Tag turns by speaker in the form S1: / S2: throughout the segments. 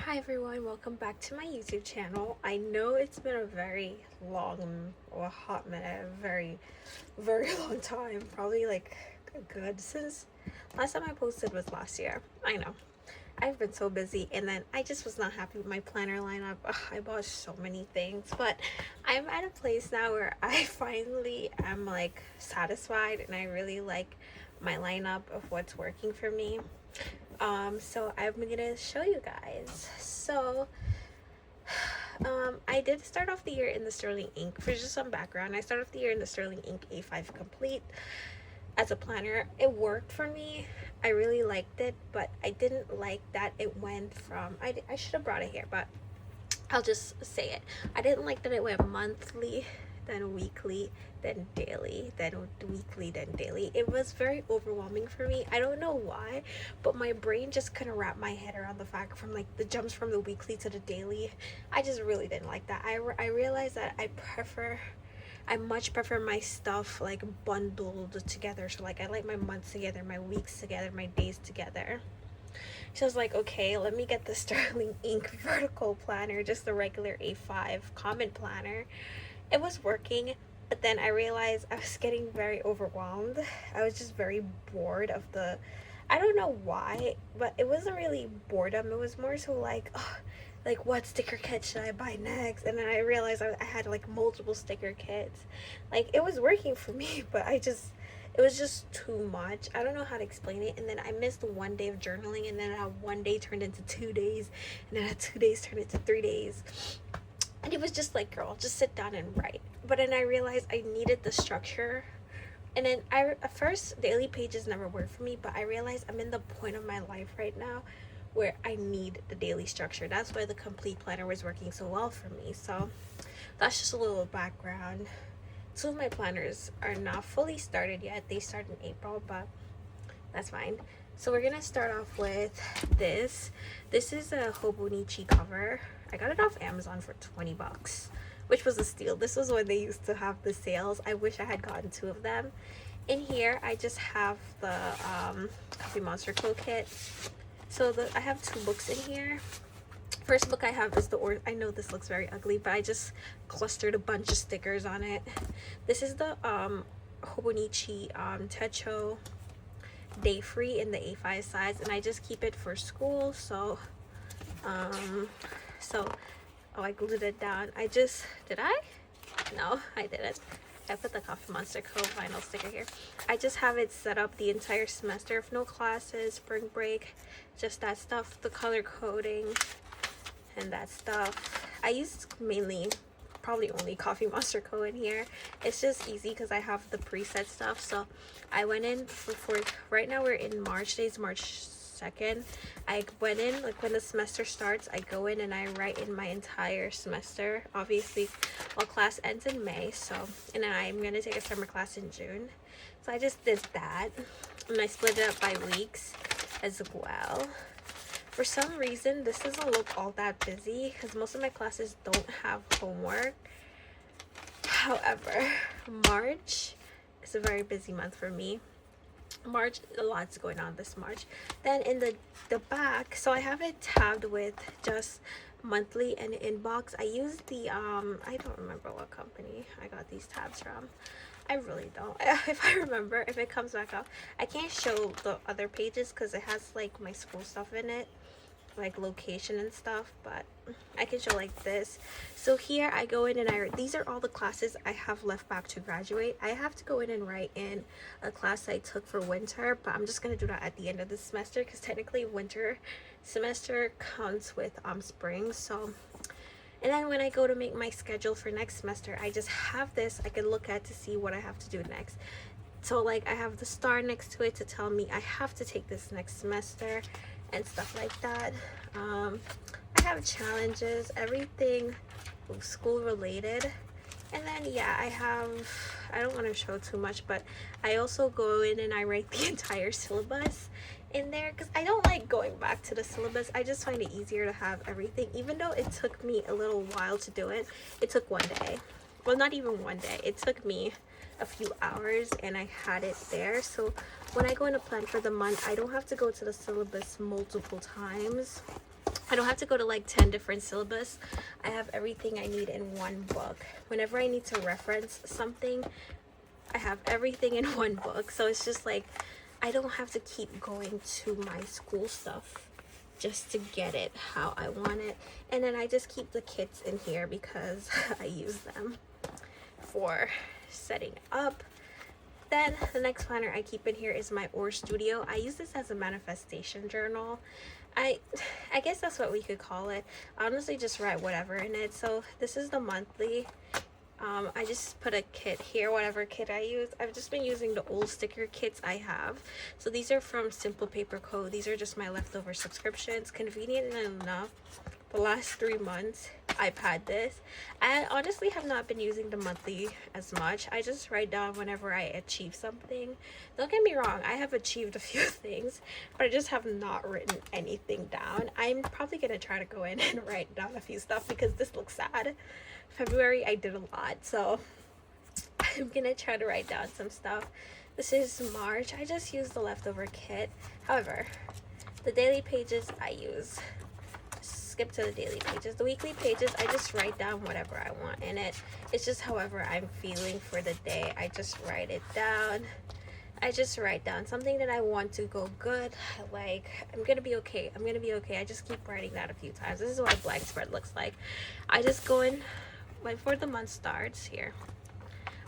S1: Hi everyone, welcome back to my YouTube channel. I know it's been a very long or hot minute, a very long time, probably like a good since last time I posted was last year. I know. I've been so busy, and then I just was not happy with my planner lineup. Ugh, I bought so many things, but I'm at a place now where I finally am like satisfied and I really like my lineup of what's working for me. So I'm gonna show you guys. I did start off the year in the Sterling Ink. For just some background, I started off the year in the Sterling Ink A5 Complete as a planner. It worked for me. I really liked it, but I didn't like that it went from, I should have brought it here, but I'll just say it. I didn't like that it went monthly, then weekly, then daily, then weekly, then daily. It was very overwhelming for me. I don't know why, but my brain just couldn't wrap my head around the fact from like the jumps from the weekly to the daily. I just really didn't like that. I realized that I much prefer my stuff like bundled together. So like I like my months together, my weeks together, my days together. So I was like, okay, let me get the Sterling Ink vertical planner, just the regular A5 common planner. It was working, but then I realized I was getting very overwhelmed. I was just very bored of the, I don't know why, but it wasn't really boredom. It was more so like, oh, like what sticker kit should I buy next? And then I realized I had like multiple sticker kits. Like it was working for me, but it was just too much. I don't know how to explain it. And then I missed one day of journaling, and then one day turned into 2 days, and then 2 days turned into 3 days. And it was just like, girl, just sit down and write. But then I realized I needed the structure. And then at first, daily pages never worked for me, but I realized I'm in the point of my life right now where I need the daily structure. That's why the complete planner was working so well for me. So that's just a little background. Two of my planners are not fully started yet. They start in April, but that's fine. So we're gonna start off with this. This is a Hobonichi cover. I got it off Amazon for 20 bucks, which was a steal. This was when they used to have the sales. I wish I had gotten two of them. In here, I just have the Coffee Monster Co kit. So I have two books in here. First book I have is I know this looks very ugly, but I just clustered a bunch of stickers on it. This is the Hobonichi Techo Day Free in the A5 size, and I just keep it for school. So oh, I glued it down. Did I? No, I didn't. I put the Coffee Monster Co vinyl sticker here. I just have it set up the entire semester of no classes, spring break, just that stuff, the color coding and that stuff. I use probably only Coffee Monster Co in here. It's just easy because I have the preset stuff. So I went in for right now we're in March. Today's March 2nd. I went in like when the semester starts, I go in and I write in my entire semester. Obviously all class ends in May, so, and then I'm gonna take a summer class in June. So I just did that, and I split it up by weeks as well. For some reason, this doesn't look all that busy because most of my classes don't have homework. However, March is a very busy month for me. March, a lot's going on this March. Then in the back, so I have it tabbed with just monthly and inbox. I use the I don't remember what company I got these tabs from. I really don't. If I remember, if it comes back up, I can't show the other pages because it has like my school stuff in it, like location and stuff, but I can show like this. So here I go in and these are all the classes I have left back to graduate. I have to go in and write in a class I took for winter, but I'm just gonna do that at the end of the semester because technically winter semester counts with spring. So, and then when I go to make my schedule for next semester, I just have this I can look at to see what I have to do next. So like I have the star next to it to tell me I have to take this next semester and stuff like that. I have challenges, everything school related. And then yeah, I don't want to show too much, but I also go in and I write the entire syllabus in there because I don't like going back to the syllabus. I just find it easier to have everything, even though it took me a little while to do it. It took one day. Well, not even one day. It took me a few hours and I had it there. So when I go in to plan for the month, I don't have to go to the syllabus multiple times. I don't have to go to like 10 different syllabus. I have everything I need in one book. Whenever I need to reference something, I have everything in one book. So it's just like I don't have to keep going to my school stuff just to get it how I want it. And then I just keep the kits in here because I use them for setting up. Then the next planner I keep in here is my Or Studio. I use this as a manifestation journal. I guess that's what we could call it. I honestly just write whatever in it. So this is the monthly. I just put a kit here, whatever kit I use. I've just been using the old sticker kits I have. So these are from Simple Paper Co. These are just my leftover subscriptions. Convenient enough, the last 3 months I've had this. I honestly have not been using the monthly as much. I just write down whenever I achieve something. Don't get me wrong, I have achieved a few things, but I just have not written anything down. I'm probably gonna try to go in and write down a few stuff because this looks sad. February I did a lot, so I'm gonna try to write down some stuff. This is March. I just used the leftover kit. However, the daily pages I use. Skip to the daily pages. The weekly pages, I just write down whatever I want in it. It's just however I'm feeling for the day. I just write it down. I just write down something that I want to go good. Like, I'm gonna be okay. I'm gonna be okay. I just keep writing that a few times. This is what a blank spread looks like. I just go in, before the month starts here,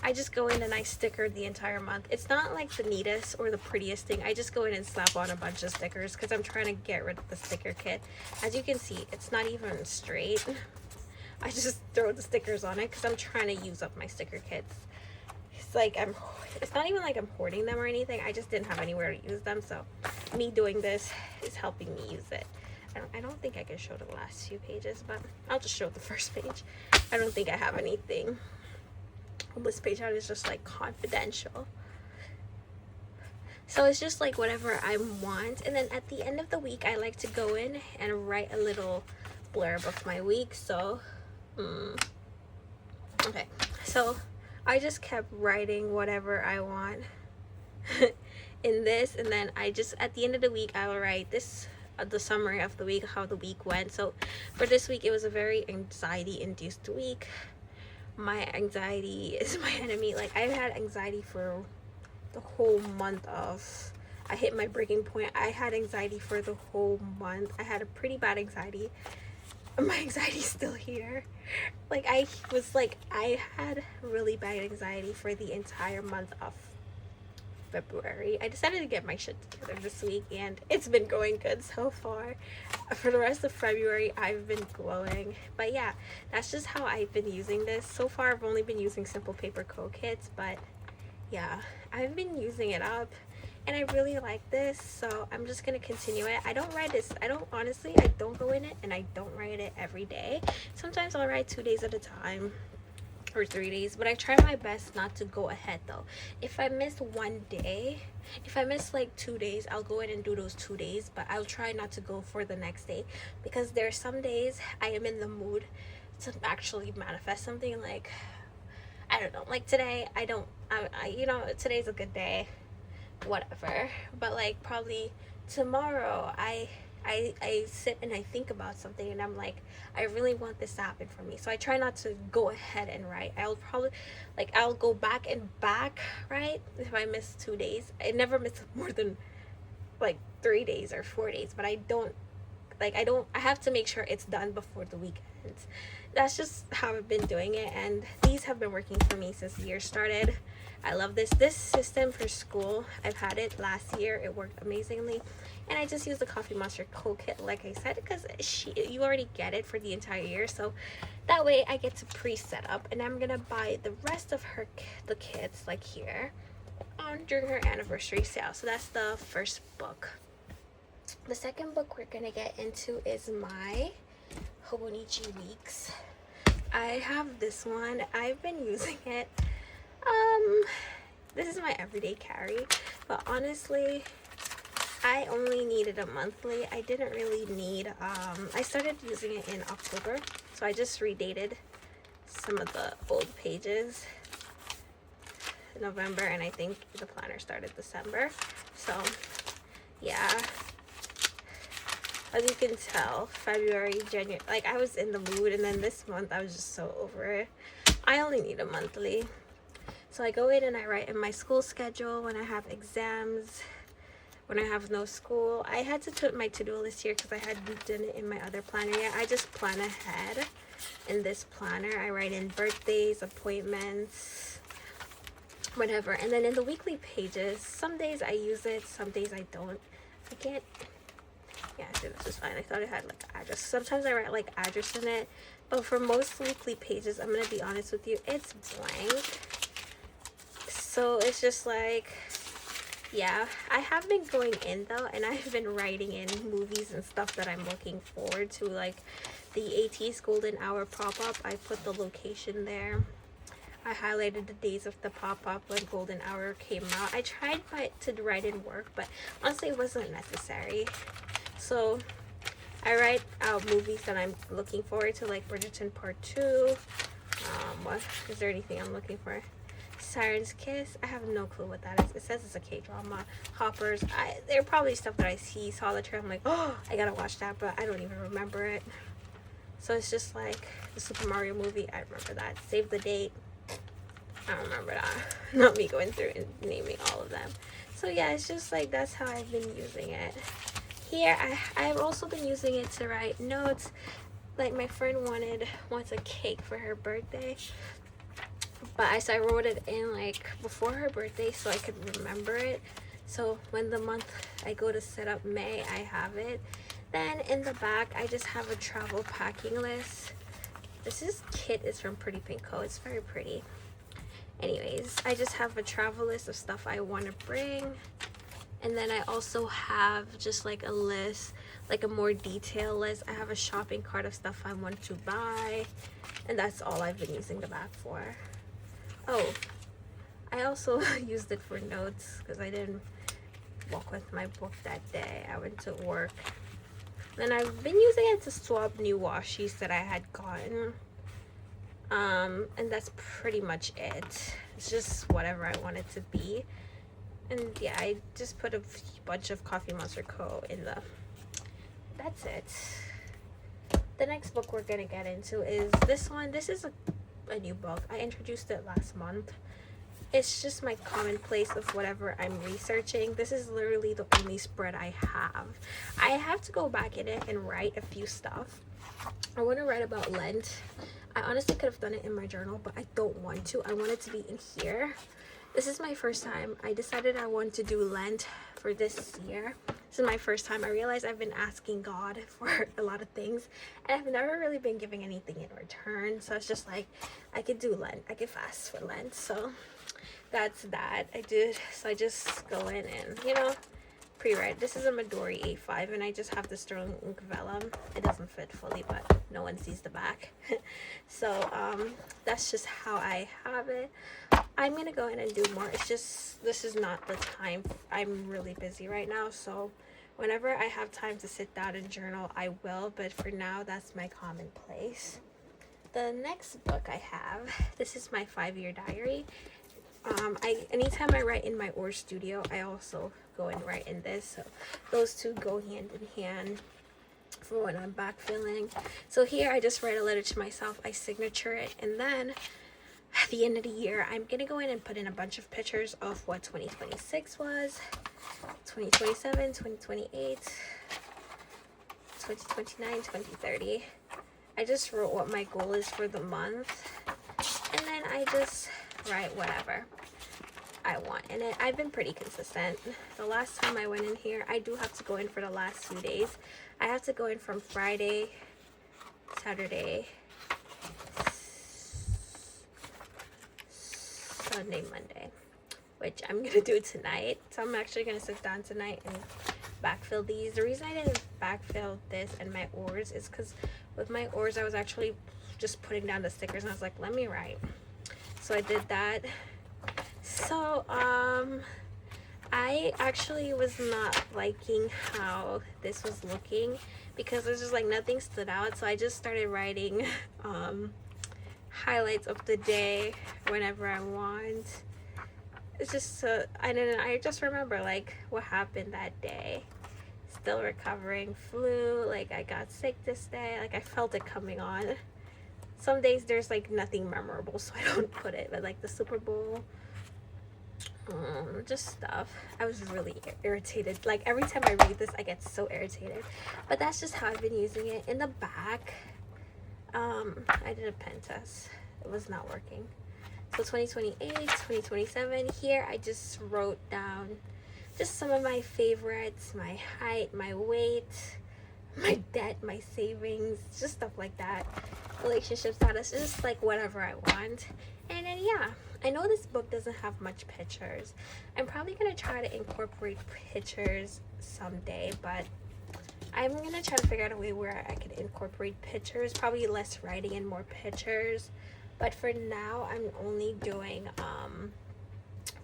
S1: I just go in and I sticker the entire month. It's not like the neatest or the prettiest thing. I just go in and slap on a bunch of stickers because I'm trying to get rid of the sticker kit. As you can see, it's not even straight. I just throw the stickers on it because I'm trying to use up my sticker kits. It's like it's not even like I'm hoarding them or anything. I just didn't have anywhere to use them, so me doing this is helping me use it. I don't think I can show the last few pages, but I'll just show the first page. I don't think I have anything on this page. Out is just like confidential. So it's just like whatever I want. And then at the end of the week, I like to go in and write a little blurb of my week. So, okay. So I just kept writing whatever I want in this. And then I just, at the end of the week, I'll write this, the summary of the week, how the week went. So for this week, it was a very anxiety induced week. My anxiety is my enemy. Like, I've had anxiety for the whole month of, I hit my breaking point. I had anxiety for the whole month. I had a pretty bad anxiety. My anxiety's still here. Like, I had really bad anxiety for the entire month of February. I decided to get my shit together this week and it's been going good so far. For the rest of February, I've been glowing. But yeah, that's just how I've been using this. So far, I've only been using Simple Paper Co kits, but yeah, I've been using it up and I really like this, so I'm just gonna continue it. I don't go in it and I don't write it every day. Sometimes I'll write 2 days at a time or 3 days, but I try my best not to go ahead though. If I miss one day, if I miss like 2 days, I'll go in and do those 2 days, but I'll try not to go for the next day because there are some days I am in the mood to actually manifest something. Like, I don't know, like today today's a good day, whatever, but like probably tomorrow I sit and I think about something and I'm like, I really want this to happen for me, so I try not to go ahead and write. I'll go back and back, right? If I miss 2 days, I never miss more than like 3 days or 4 days, but I have to make sure it's done before the weekend. That's just how I've been doing it, and these have been working for me since the year started. I love this system for school. I've had it last year. It worked amazingly, and I just use the Coffee Monster Co kit, like I said, because you already get it for the entire year, so that way I get to pre-set up. And I'm gonna buy the rest of the kits like here during her anniversary sale. So that's the first book. The second book we're gonna get into is my Hobonichi Weeks. I have this one. I've been using it. This is my everyday carry, but honestly, I only needed a monthly. I didn't really need, I started using it in October, so I just redated some of the old pages. November, and I think the planner started December. So yeah, As you can tell, February, January, like I was in the mood, and then this month I was just so over it. I only need a monthly. So I go in and I write in my school schedule when I have exams, when I have no school. I had to put my to-do list here because I hadn't done it in my other planner yet. I just plan ahead in this planner. I write in birthdays, appointments, whatever. And then in the weekly pages, some days I use it, some days I don't. I can't. Yeah, I think this is fine. I thought it had like address. Sometimes I write like address in it, but for most weekly pages, I'm gonna be honest with you, it's blank. So it's just like, yeah, I have been going in though, and I've been writing in movies and stuff that I'm looking forward to, like the AT's Golden Hour pop-up. I put the location there. I highlighted the days of the pop-up when Golden Hour came out. I tried to write in work, but honestly it wasn't necessary. So I write out movies that I'm looking forward to, like Bridgerton Part 2. What is there anything I'm looking for? Siren's Kiss. I have no clue what that is. It says it's a K-drama. Hoppers. There are probably stuff that I saw the trailer. I'm like, oh, I gotta watch that, but I don't even remember it. So it's just like the Super Mario movie. I remember that. Save the Date. I don't remember that. Not me going through and naming all of them. So yeah, it's just like that's how I've been using it. Here, I've also been using it to write notes. Like my friend wants a cake for her birthday. So I wrote it in like before her birthday so I could remember it. So when the month I go to set up May, I have it. Then in the back, I just have a travel packing list. This kit is from Pretty Pink Co. It's very pretty. Anyways, I just have a travel list of stuff I want to bring. And then I also have just like a list, like a more detailed list. I have a shopping cart of stuff I want to buy. And that's all I've been using the back for. Oh, I also used it for notes because I didn't walk with my book that day. I went to work. Then I've been using it to swap new washies that I had gotten. And that's pretty much it. It's just whatever I want it to be. And yeah, I just put a bunch of Coffee Monster Co. in the... That's it. The next book we're gonna get into is this one. This is a new book. I introduced it last month. It's just my commonplace of whatever I'm researching. This is literally the only spread I have. I have to go back in it and write a few stuff. I want to write about Lent. I honestly could have done it in my journal, but I don't want to. I want it to be in here. This is my first time. I decided I want to do Lent for this year. This is my first time. I realized I've been asking God for a lot of things, and I've never really been giving anything in return. So it's just like, I could do Lent. I could fast for Lent. So that's that. I did. So I just go in and, you know, pre-write. This is a Midori A5, and I just have the sterling ink vellum. It doesn't fit fully, but no one sees the back. So that's just how I have it. I'm gonna go in and do more. It's just, this is not the time. I'm really busy right now, so whenever I have time to sit down and journal, I will, but for now, that's my commonplace. The next book I have, this is my 5-year diary. Anytime I write in my Or Studio, I also go and write in this, so those two go hand in hand for when I'm backfilling. So here I just write a letter to myself, I signature it, and then at the end of the year, I'm gonna go in and put in a bunch of pictures of what 2026 was, 2027, 2028, 2029, 2030. I just wrote what my goal is for the month, and then I just write whatever I want in it. I've been pretty consistent. The last time I went in here, I do have to go in for the last few days. I have to go in from Friday, Saturday, Sunday, Monday, which I'm gonna do tonight. So I'm actually gonna sit down tonight and backfill these. The reason I didn't backfill this and my oars is because with my oars I was actually just putting down the stickers, and I was like, let me write. So I did that. So I actually was not liking how this was looking because there's just like nothing stood out. So I just started writing highlights of the day whenever I want. It's just I just remember like what happened that day. still recovering. Flu, like I got sick this day, like I felt it coming on. Some days there's like nothing memorable, so I don't put it, but like the Super Bowl, just stuff. I was really irritated. Like every time I read this, I get so irritated. But that's just how I've been using it. In the back, I did a pen test. It was not working. So 2028, 2027. Here I just wrote down just some of my favorites, my height, my weight, my debt, my savings, just stuff like that. Relationship status, just like whatever I want. And then yeah, I know this book doesn't have much pictures. I'm probably gonna try to incorporate pictures someday, but I'm gonna try to figure out a way where I can incorporate pictures, probably less writing and more pictures. But for now, I'm only doing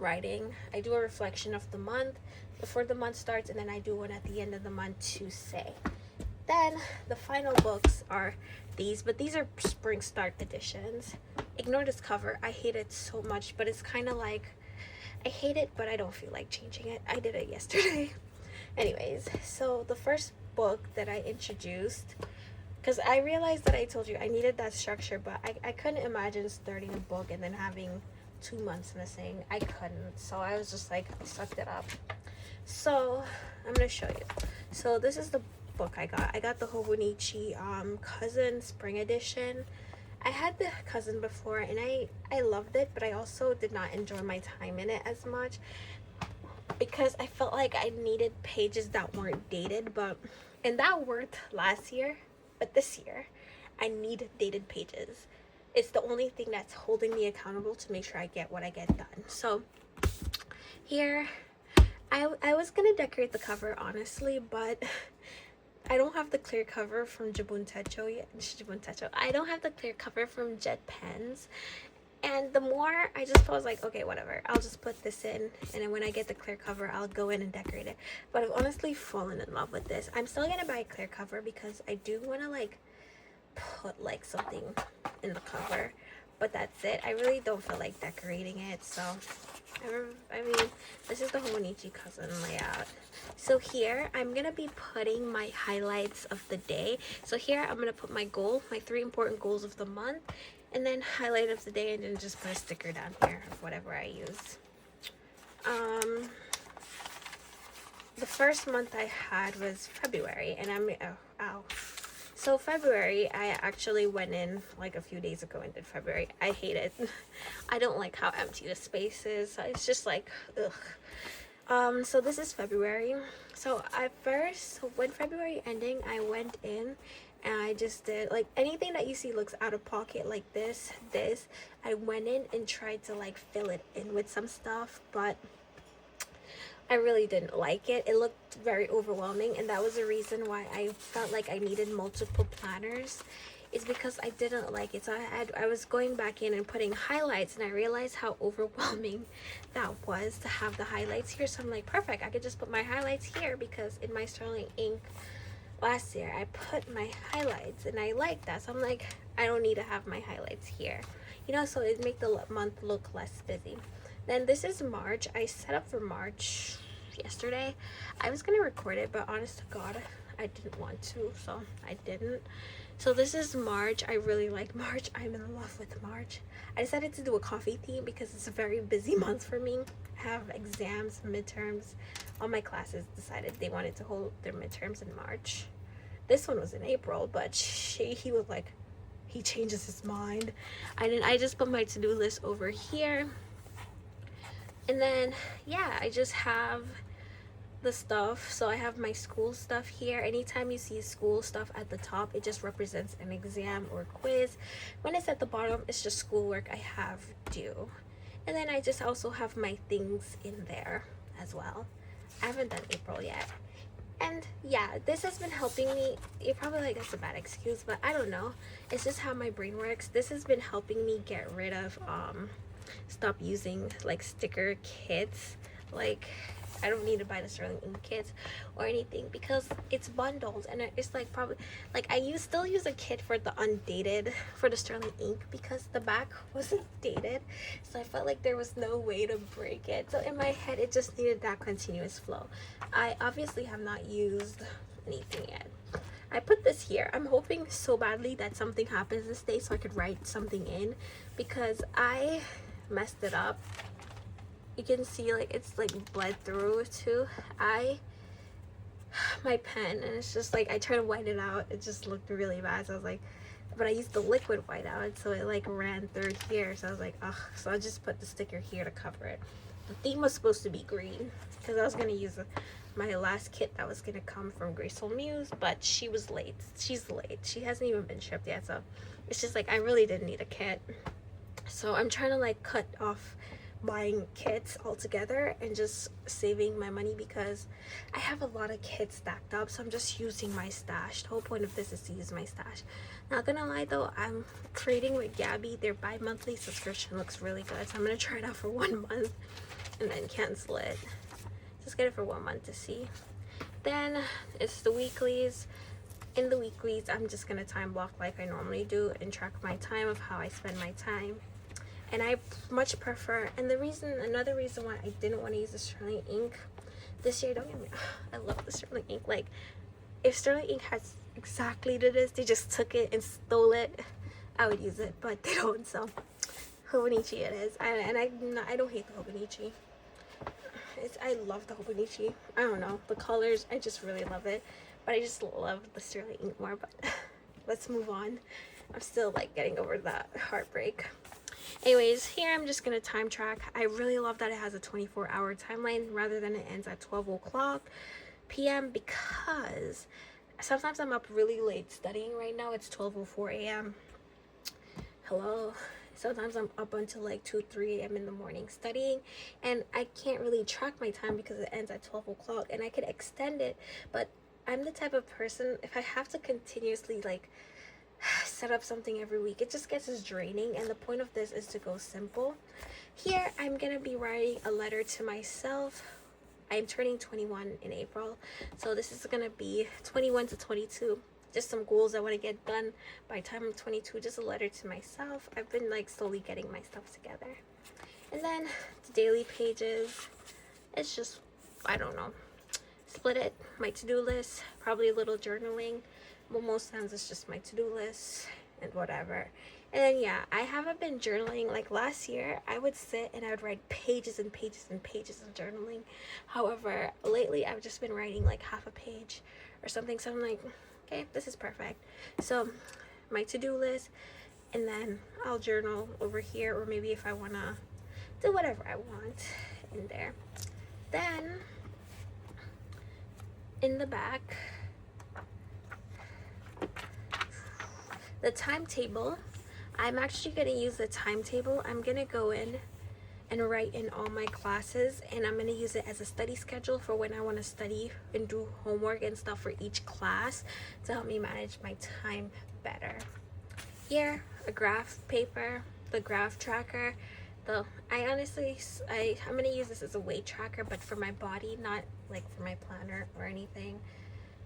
S1: writing. I do a reflection of the month before the month starts, and then I do one at the end of the month to say. Then the final books are these, but these are spring start editions. Ignore this cover. I hate it so much, but it's kind of like, I hate it, but I don't feel like changing it. I did it yesterday. Anyways, so the first book that I introduced, because I realized that I told you I needed that structure, but I couldn't imagine starting a book and then having 2 months missing. I couldn't. So I was just like, I sucked it up. So I'm going to show you. So this is the book I got. I got the Hobonichi Cousin Spring Edition. I had the Cousin before and I loved it, but I also did not enjoy my time in it as much because I felt like I needed pages that weren't dated, and that worked last year, but this year I need dated pages. It's the only thing that's holding me accountable to make sure I get what I get done. So here I was gonna decorate the cover honestly, but I don't have the clear cover from Jibun Techo yet. I don't have the clear cover from Jet Pens. And the more I just was like, okay, whatever. I'll just put this in. And then when I get the clear cover, I'll go in and decorate it. But I've honestly fallen in love with this. I'm still going to buy a clear cover because I do want to like put like something in the cover. But that's it. I really don't feel like decorating it. So, I mean, this is the Hobonichi Cousin layout. So here, I'm going to be putting my highlights of the day. So here, I'm going to put my goal, my 3 important goals of the month. And then highlight of the day, and then just put a sticker down here of whatever I use. The first month I had was February, and So February, I actually went in like a few days ago and did February. I hate it. I don't like how empty the space is. It's just like, ugh. So this is February. So at first, when February ending, I went in and I just did like anything that you see looks out of pocket like this. I went in and tried to like fill it in with some stuff, but I really didn't like it. It looked very overwhelming, and that was the reason why I felt like I needed multiple planners. Is because I didn't like it. So I was going back in and putting highlights, and I realized how overwhelming that was to have the highlights here. So I'm like, perfect, I could just put my highlights here, because in my Sterling ink last year I put my highlights and I like that. So I'm like, I don't need to have my highlights here, you know, so it make the month look less busy. Then this is March. I set up for March yesterday. I was gonna record it, but honest to God, I didn't want to, so I didn't. So this is March. I really like March. I'm in love with March. I decided to do a coffee theme because it's a very busy month for me. I have exams, midterms. All my classes decided they wanted to hold their midterms in March. This one was in April, but he was like, he changes his mind. I just put my to-do list over here. And then, yeah, I just have the stuff. So I have my school stuff here. Anytime you see school stuff at the top, it just represents an exam or quiz. When it's at the bottom, it's just schoolwork I have due. And then I just also have my things in there as well. I haven't done April yet. And yeah, this has been helping me. You're probably like, that's a bad excuse, but I don't know. It's just how my brain works. This has been helping me get rid of stop using like sticker kits. Like I don't need to buy the Sterling Ink kits or anything because it's bundled, and it's like probably like still use a kit for the undated for the Sterling Ink because the back wasn't dated, so I felt like there was no way to break it. So in my head, it just needed that continuous flow. I obviously have not used anything yet. I put this here. I'm hoping so badly that something happens this day so I could write something in because I messed it up. You can see like it's like bled through too. My pen, and it's just like I tried to white it out. It just looked really bad. So I was like, but I used the liquid whiteout, so it like ran through here. So I was like, ugh. So I just put the sticker here to cover it. The theme was supposed to be green because I was gonna use my last kit that was gonna come from Graceful Muse, but she was late. She's late. She hasn't even been shipped yet, so it's just like I really didn't need a kit. So I'm trying to like cut off buying kits altogether and just saving my money because I have a lot of kits stacked up, so I'm just using my stash. The whole point of this is to use my stash. Not gonna lie though, I'm trading with Gabby. Their bi-monthly subscription looks really good, so I'm gonna try it out for 1 month and then cancel it. Just get it for 1 month to see. Then it's the weeklies. In the weeklies, I'm just gonna time block like I normally do and track my time of how I spend my time. And I much prefer, and another reason why I didn't want to use the Sterling Ink this year, don't get me, I love the Sterling Ink. Like, if Sterling Ink has exactly this, they just took it and stole it, I would use it, but they don't, so Hobonichi it is. And I don't hate the Hobonichi. I love the Hobonichi. I don't know, the colors, I just really love it, but I just love the Sterling Ink more. But let's move on. I'm still like getting over that heartbreak. Anyways, here I'm just gonna time track. I really love that it has a 24-hour timeline rather than it ends at 12 o'clock p.m. because sometimes I'm up really late studying. Right now it's 12:04 a.m. Hello. Sometimes I'm up until like 2-3 a.m. in the morning studying, and I can't really track my time because it ends at 12 o'clock, and I could extend it, but I'm the type of person, if I have to continuously like set up something every week, it just gets as draining, and the point of this is to go simple. Here I'm gonna be writing a letter to myself. I'm turning 21 in April, so this is gonna be 21 to 22, just some goals I want to get done by the time I'm 22. Just a letter to myself. I've been like slowly getting my stuff together. And then the daily pages, it's just, I don't know, split it, my to-do list, probably a little journaling. Well, most times it's just my to-do list and whatever. And then yeah, I haven't been journaling. Like last year I would sit and I would write pages and pages and pages of journaling. However, lately I've just been writing like half a page or something, so I'm like, okay, this is perfect. So my to-do list, and then I'll journal over here, or maybe if I want to do whatever I want in there. Then in the back, the timetable, I'm actually going to use the timetable. I'm going to go in and write in all my classes, and I'm going to use it as a study schedule for when I want to study and do homework and stuff for each class to help me manage my time better. Here, a graph paper, the graph tracker. I'm going to use this as a weight tracker, but for my body, not like for my planner or anything,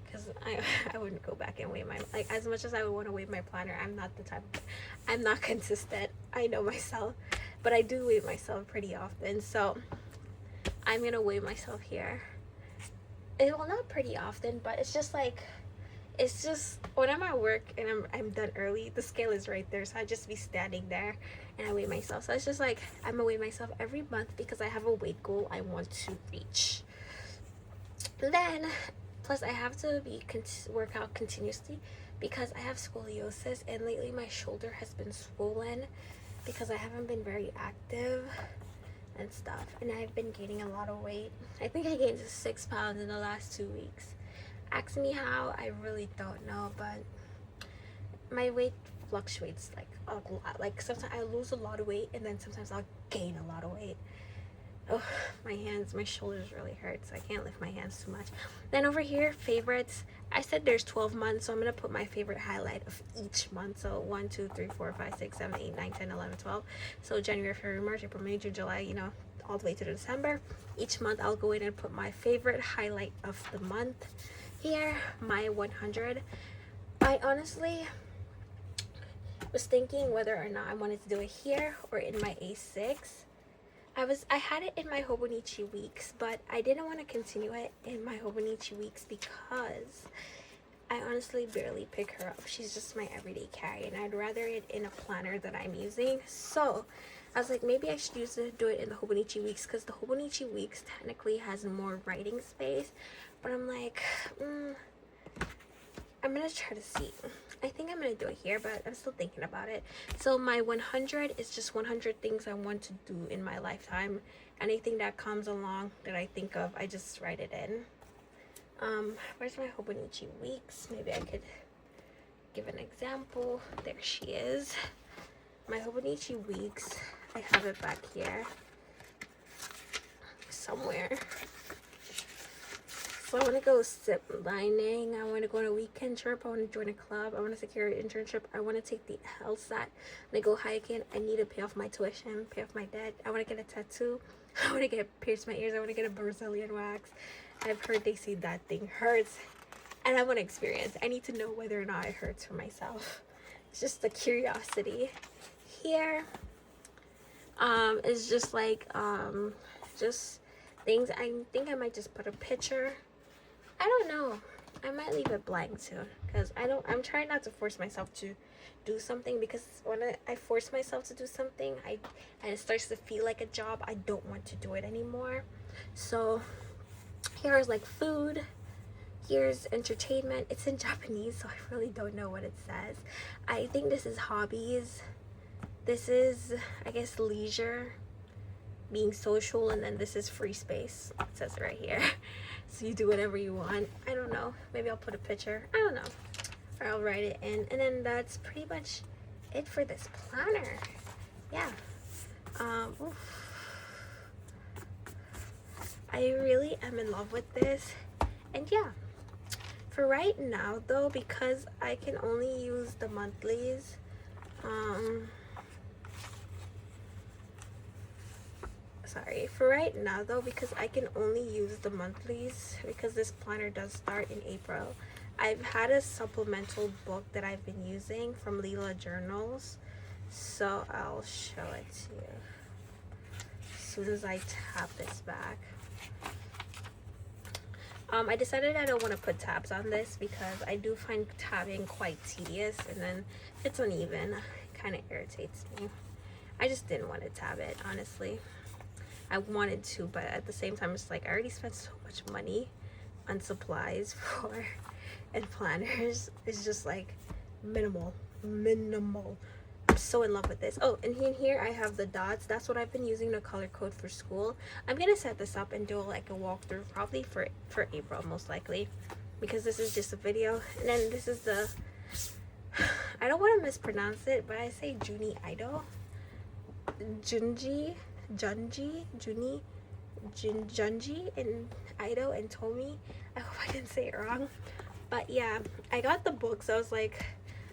S1: because I wouldn't go back and weigh like as much as I would want to weigh my planner, I'm not the type I'm not consistent. I know myself, but I do weigh myself pretty often, so I'm gonna weigh myself here. Well, not pretty often, but it's just when I'm at work and I'm done early, the scale is right there, so I just be standing there and I weigh myself. So it's just like I'm gonna weigh myself every month because I have a weight goal I want to reach. Then plus I have to work out continuously because I have scoliosis, and lately my shoulder has been swollen because I haven't been very active and stuff, and I've been gaining a lot of weight. I think I gained 6 pounds in the last 2 weeks. Ask me how, I really don't know, but my weight fluctuates like a lot. Like sometimes I lose a lot of weight, and then sometimes I'll gain a lot of weight. Oh, my shoulders really hurt, so I can't lift my hands too much. Then over here, favorites. I said there's 12 months, so I'm gonna put my favorite highlight of each month. So 1, 2, 3, 4, 5, 6, 7, 8, 9, 10, 11, 12. So January, February, March, April, May, June, July, you know, all the way to December. Each month I'll go in and put my favorite highlight of the month. Here, my 100. I honestly was thinking whether or not I wanted to do it here or in my A6. I had it in my Hobonichi weeks, but I didn't want to continue it in my Hobonichi weeks because I honestly barely pick her up. She's just my everyday carry, and I'd rather it in a planner that I'm using. So I was like, maybe I should do it in the Hobonichi weeks, because the Hobonichi weeks technically has more writing space. But I'm like, I'm gonna try to see. I think I'm gonna do it here, but I'm still thinking about it. So my 100 is just 100 things I want to do in my lifetime. Anything that comes along that I think of, I just write it in. Where's my Hobonichi weeks? Maybe I could give an example. There she is. My Hobonichi weeks. I have it back here somewhere. So I want to go zip lining. I want to go on a weekend trip. I want to join a club. I want to secure an internship. I want to take the LSAT. I want to go hiking. I need to pay off my tuition, pay off my debt. I want to get a tattoo. I want to pierce my ears. I want to get a Brazilian wax. I've heard they say that thing hurts, and I want to experience. I need to know whether or not it hurts for myself. It's just the curiosity. Here is just like just things. I think I might just put a picture. I don't know. I might leave it blank too, because I'm trying not to force myself to do something, because when I force myself to do something, and it starts to feel like a job, I don't want to do it anymore. So here's like food. Here's entertainment. It's in Japanese, so I really don't know what it says. I think this is hobbies. This is, I guess, leisure, being social, and then this is free space. It says it right here. So you do whatever you want. I don't know. Maybe I'll put a picture. I don't know. Or I'll write it in. And then that's pretty much it for this planner. Yeah. I really am in love with this. And yeah. For right now, though, because I can only use the monthlies, for right now though, because I can only use the monthlies, because this planner does start in April, I've had a supplemental book that I've been using from Lila Journals, so I'll show it to you as soon as I tap this back. I decided I don't want to put tabs on this because I do find tabbing quite tedious, and then it's uneven. It kind of irritates me. I just didn't want to tab it, honestly. I wanted to, but at the same time, it's like I already spent so much money on supplies and planners. It's just like minimal. I'm so in love with this. Oh, and here I have the dots. That's what I've been using to color code for school. I'm gonna set this up and do like a walkthrough probably for April, most likely, because this is just a video. And then this is the, I don't want to mispronounce it, but I say Juni Ido, Junji, and Ido and Tomi. I hope I didn't say it wrong. But yeah, I got the book, so I was like,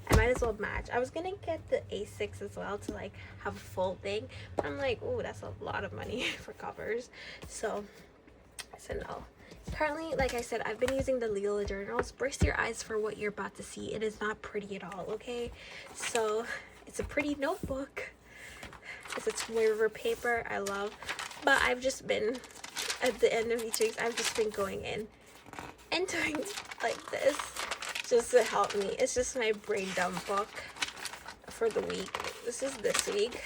S1: I might as well match. I was gonna get the A6 as well to like have a full thing, but I'm like, oh, that's a lot of money for covers. So I said no. Currently, like I said, I've been using the Lila Journals. Brace your eyes for what you're about to see. It is not pretty at all, okay? So it's a pretty notebook. It's a Tomoe River paper I love, but I've just been, at the end of each week, I've just been going in and doing like this just to help me. It's just my brain dump book for the week. This is this week.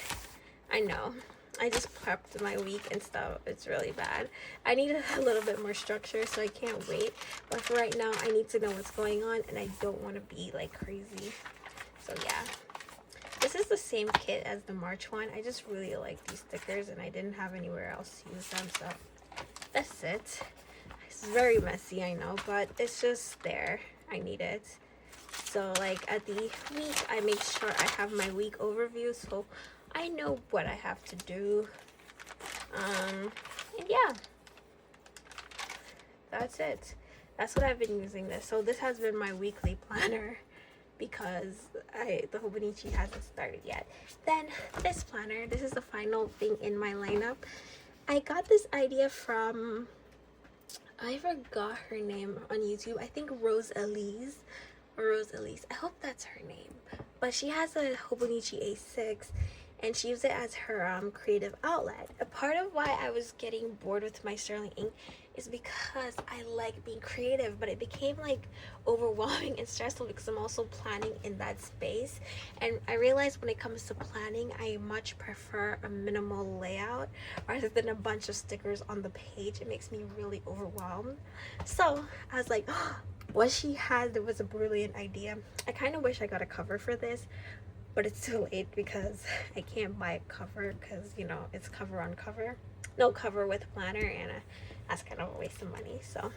S1: I know. I just prepped my week and stuff. It's really bad. I need a little bit more structure, so I can't wait. But for right now, I need to know what's going on, and I don't want to be like crazy. So yeah. This is the same kit as the March one. I just really like these stickers, and I didn't have anywhere else to use them, so that's it. It's very messy, I know, but it's just there. I need it. So like at the week, I make sure I have my week overview, so I know what I have to do. And yeah, that's it. That's what I've been using this. So this has been my weekly planner because the Hobonichi hasn't started yet. Then this planner, this is the final thing in my lineup. I got this idea from, I forgot her name on YouTube. I think Rose Elise, or Rose Elise. I hope that's her name. But she has a Hobonichi A6 and she used it as her creative outlet. A part of why I was getting bored with my Sterling ink is because I like being creative, but it became like overwhelming and stressful because I'm also planning in that space. And I realized when it comes to planning, I much prefer a minimal layout rather than a bunch of stickers on the page. It makes me really overwhelmed. So I was like, oh, what she had was a brilliant idea. I kind of wish I got a cover for this, but it's too late because I can't buy a cover because, you know, it's cover on cover. No cover with planner, and that's kind of a waste of money. So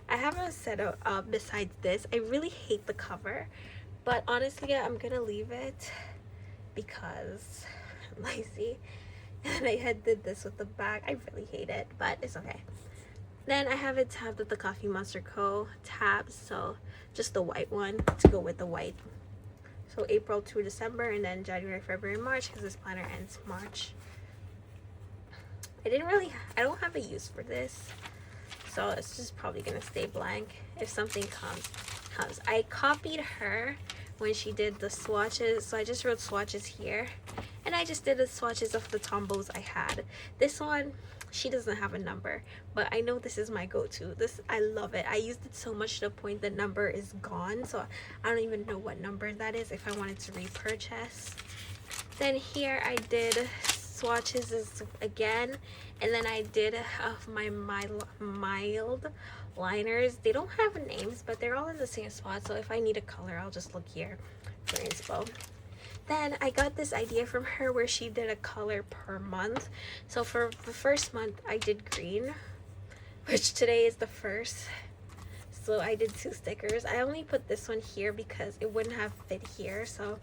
S1: I have a setup besides this. I really hate the cover, but honestly I'm gonna leave it because I'm lazy. And I did this with the back. I really hate it, but it's okay. Then I have it tabbed with the Coffee Monster Co. tabs, so just the white one to go with the white. So April to December, and then January, February, March, because this planner ends March. I don't have a use for this, so it's just probably gonna stay blank. If something comes. I copied her when she did the swatches, so I just wrote swatches here, and I just did the swatches of the Tombos I had. This one, she doesn't have a number, but I know this is my go-to. This, I love it. I used it so much to the point the number is gone, so I don't even know what number that is if I wanted to repurchase. Then here I did swatches again, and then I did my mild liners. They don't have names, but they're all in the same spot, so if I need a color, I'll just look here for inspo. Then I got this idea from her where she did a color per month. So for the first month I did green, which today is the first. So I did 2 stickers. I only put this one here because it wouldn't have fit here, so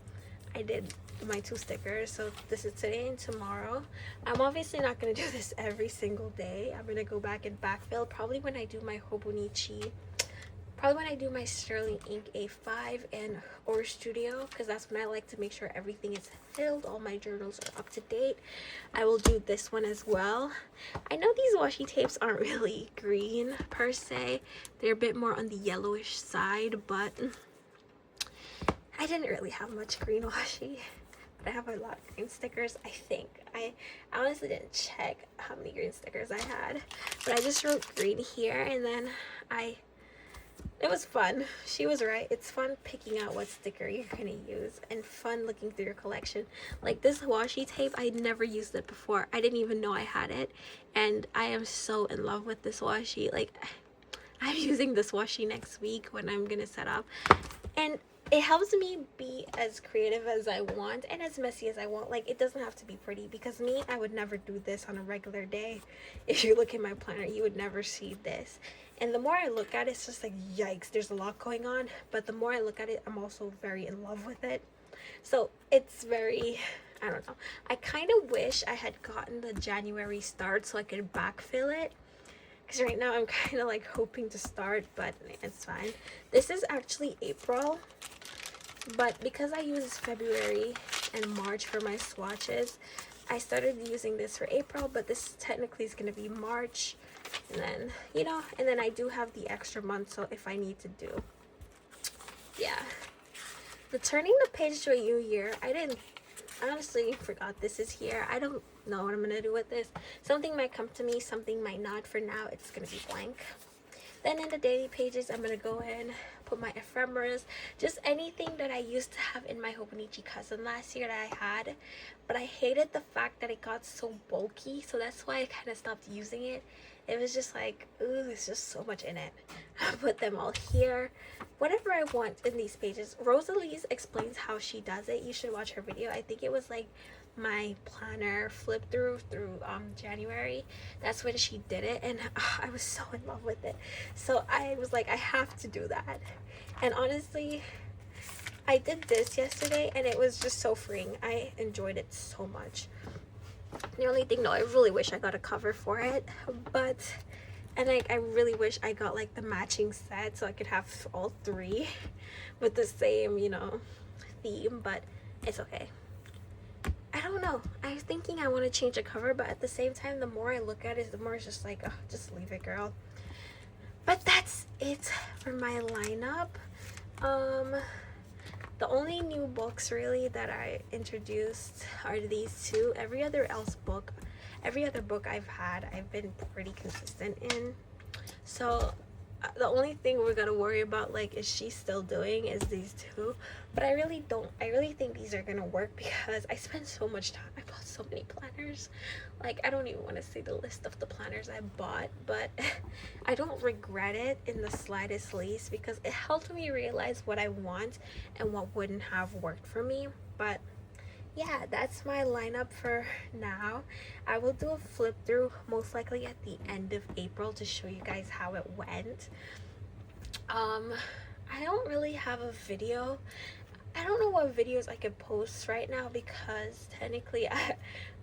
S1: I did my 2 stickers. So this is today and tomorrow. I'm obviously not going to do this every single day. I'm going to go back and backfill probably when I do my Hobonichi, probably when I do my Sterling ink A5 and or Studio, because that's when I like to make sure everything is filled, all my journals are up to date. I will do this one as well. I know these washi tapes aren't really green per se, they're a bit more on the yellowish side, but I didn't really have much green washi, but I have a lot of green stickers. I think I honestly didn't check how many green stickers I had, but I just wrote green here, and then it was fun. She was right. It's fun picking out what sticker you're gonna use and fun looking through your collection. Like this washi tape, I never used it before. I didn't even know I had it, and I am so in love with this washi. Like, I'm using this washi next week when I'm gonna set up, and it helps me be as creative as I want and as messy as I want. Like, it doesn't have to be pretty, because me, I would never do this on a regular day. If you look at my planner, you would never see this. And the more I look at it, it's just like, yikes, there's a lot going on. But the more I look at it, I'm also very in love with it. So it's very, I don't know. I kind of wish I had gotten the January start so I could backfill it, because right now I'm kind of like hoping to start, but it's fine. This is actually April, but because I use February and March for my swatches, I started using this for April, but this technically is going to be March. And then, you know, and then I do have the extra month, so if I need to do, yeah. The turning the page to a new year, I honestly forgot this is here. I don't know what I'm gonna do with this. Something might come to me, something might not. For now, it's gonna be blank. Then in the daily pages, I'm gonna go in, put my ephemeras, just anything that I used to have in my Hobonichi Cousin last year that I had, but I hated the fact that it got so bulky, so that's why I kind of stopped using it. It was just like, ooh, there's just so much in it. I put them all here. Whatever I want in these pages. Rosalise explains how she does it. You should watch her video. I think it was like my planner flip through January. That's when she did it, and I was so in love with it. So I was like, I have to do that. And honestly, I did this yesterday, and it was just so freeing. I enjoyed it so much. The only thing, though, I really wish I got a cover for it, but And like I really wish I got like the matching set so I could have all three with the same, you know, theme, but it's okay. I don't know. I was thinking I want to change the cover, but at the same time, the more I look at it, the more it's just like, oh, just leave it, girl. But that's it for my lineup. The only new books really that I introduced are these two. Every other book I've had, I've been pretty consistent in. So the only thing we're gonna worry about, like, is she still doing, is these two. But I really think these are gonna work because I spent so much time. I bought so many planners. Like, I don't even want to say the list of the planners I bought, but I don't regret it in the slightest least because it helped me realize what I want and what wouldn't have worked for me. But yeah, that's my lineup for now. I will do a flip through most likely at the end of April to show you guys how it went. I don't really have a video. I don't know what videos I could post right now because technically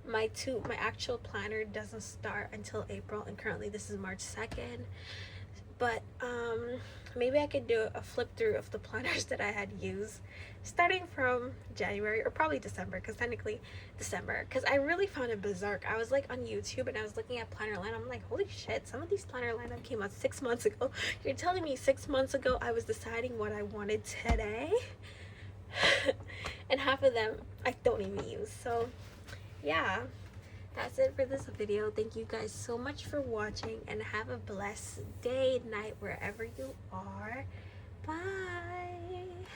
S1: my actual planner doesn't start until April, and currently this is March 2nd. But maybe I could do a flip through of the planners that I had used starting from January, or probably December, because technically December, because I really found it berserk. I was like on YouTube and I was looking at planner line. I'm like, holy shit, some of these planner lineup came out 6 months ago. You're telling me 6 months ago I was deciding what I wanted today? And half of them I don't even use. So yeah, that's it for this video. Thank you guys so much for watching, and have a blessed day, night, wherever you are. Bye.